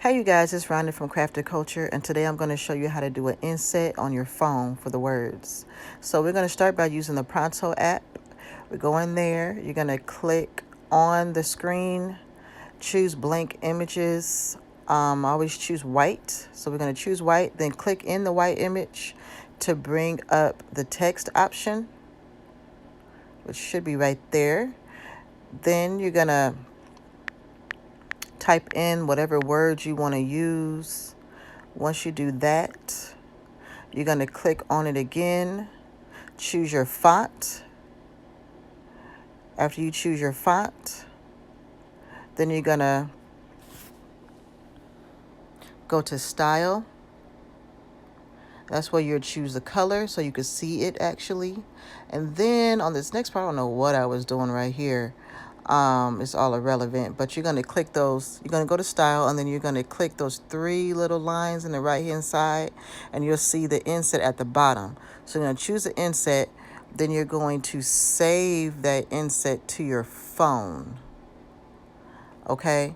Hey you guys, it's Rhonda from Crafted Culture, and today I'm going to show you how to do an inset on your phone for the words. So we're going to start by using the Pronto app. We go in there, you're going to click on the screen, choose blank images. Always choose white. So we're going to choose white, then click in the white image to bring up the text option, which should be right there. Then you're going to type in whatever words you want to use. Once you do that, you're going to click on it again, choose your font. After you choose your font, then you're going to go to Style. That's where you'll choose the color so you can see it actually. And then on this next part, I don't know what I was doing right here. It's all irrelevant, but you're going to click those. You're going to go to Style, and then you're going to click those three little lines in the right hand side, and you'll see the inset at the bottom. So you're going to choose the inset, then you're going to save that inset to your phone. Okay?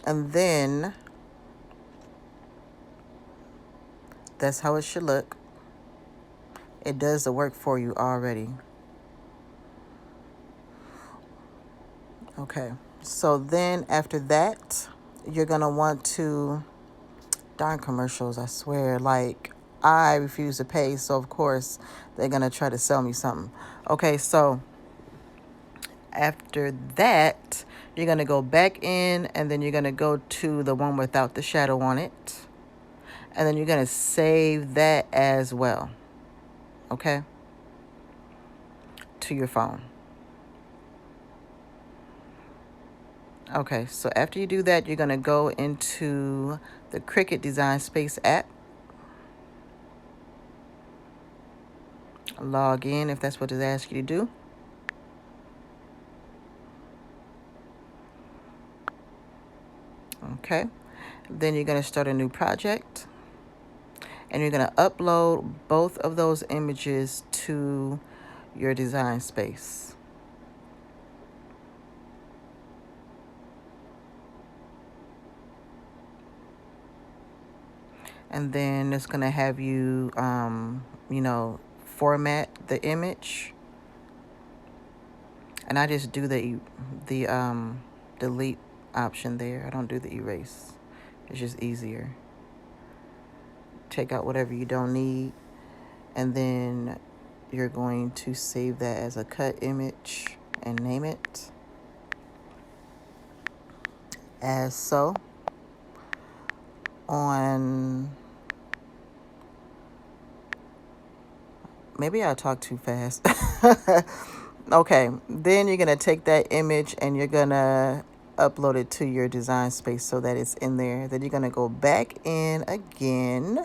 And then that's how it should look. It does the work for you already. Okay, so then after that, you're gonna want to, darn commercials, I swear, like I refuse to pay, so of course they're gonna try to sell me something. Okay, so after that, you're gonna go back in, and then you're gonna go to the one without the shadow on it, and then you're gonna save that as well, okay, to your phone. Okay, so after you do that, you're going to go into the Cricut Design Space app. Log in if that's what it asks you to do. Okay, then you're going to start a new project. And you're going to upload both of those images to your design space. And then it's going to have you, format the image. And I just do the delete option there. I don't do the erase. It's just easier. Take out whatever you don't need. And then you're going to save that as a cut image and name it as so. Maybe I talk too fast. Okay, then you're going to take that image and you're going to upload it to your design space so that it's in there. Then you're going to go back in again,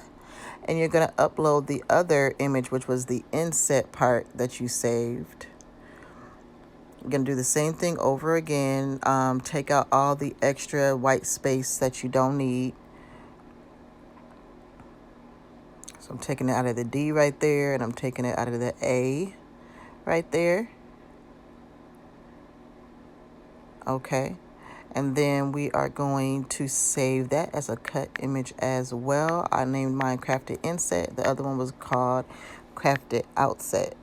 and you're going to upload the other image, which was the inset part that you saved. You're going to do the same thing over again. Take out all the extra white space that you don't need. So I'm taking it out of the D right there, and I'm taking it out of the A right there. Okay, and then we are going to save that as a cut image as well. I named mine Crafted Inset. The other one was called Crafted Outset.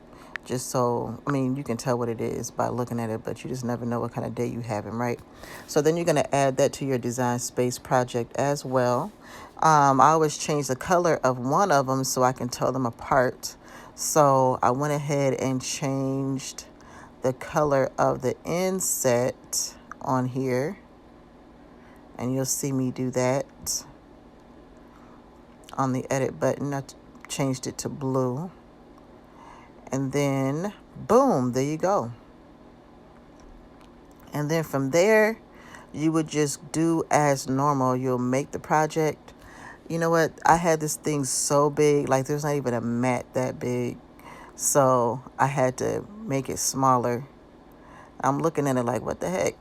Just so, you can tell what it is by looking at it, but you just never know what kind of day you having, right? So then you're going to add that to your design space project as well. I always change the color of one of them so I can tell them apart. So I went ahead and changed the color of the inset on here, and you'll see me do that on the edit button. I changed it to blue, and then boom, there you go. And then from there, you would just do as normal. You'll make the project. You know what, I had this thing so big, like there's not even a mat that big, so I had to make it smaller. I'm looking at it like, what the heck?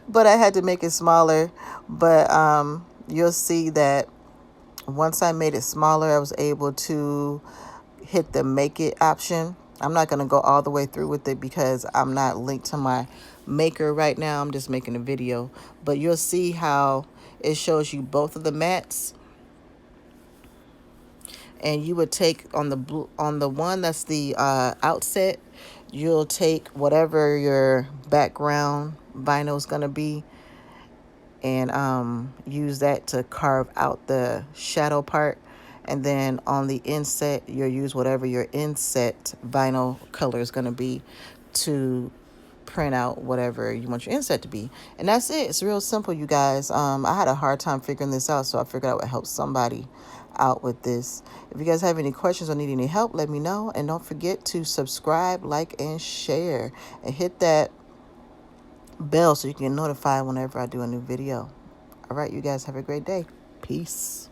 But I had to make it smaller. But you'll see that once I made it smaller, I was able to hit the make it option. I'm not going to go all the way through with it because I'm not linked to my maker right now. I'm just making a video, but you'll see how it shows you both of the mats. And you would take on the blue, on the one that's the outset, you'll take whatever your background vinyl is going to be, and use that to carve out the shadow part. And then on the inset, you'll use whatever your inset vinyl color is going to be to print out whatever you want your inset to be. And that's it. It's real simple, you guys. I had a hard time figuring this out, so I figured I would help somebody out with this. If you guys have any questions or need any help, let me know. And don't forget to subscribe, like, and share, and hit that bell so you can get notified whenever I do a new video. All right, you guys have a great day. Peace.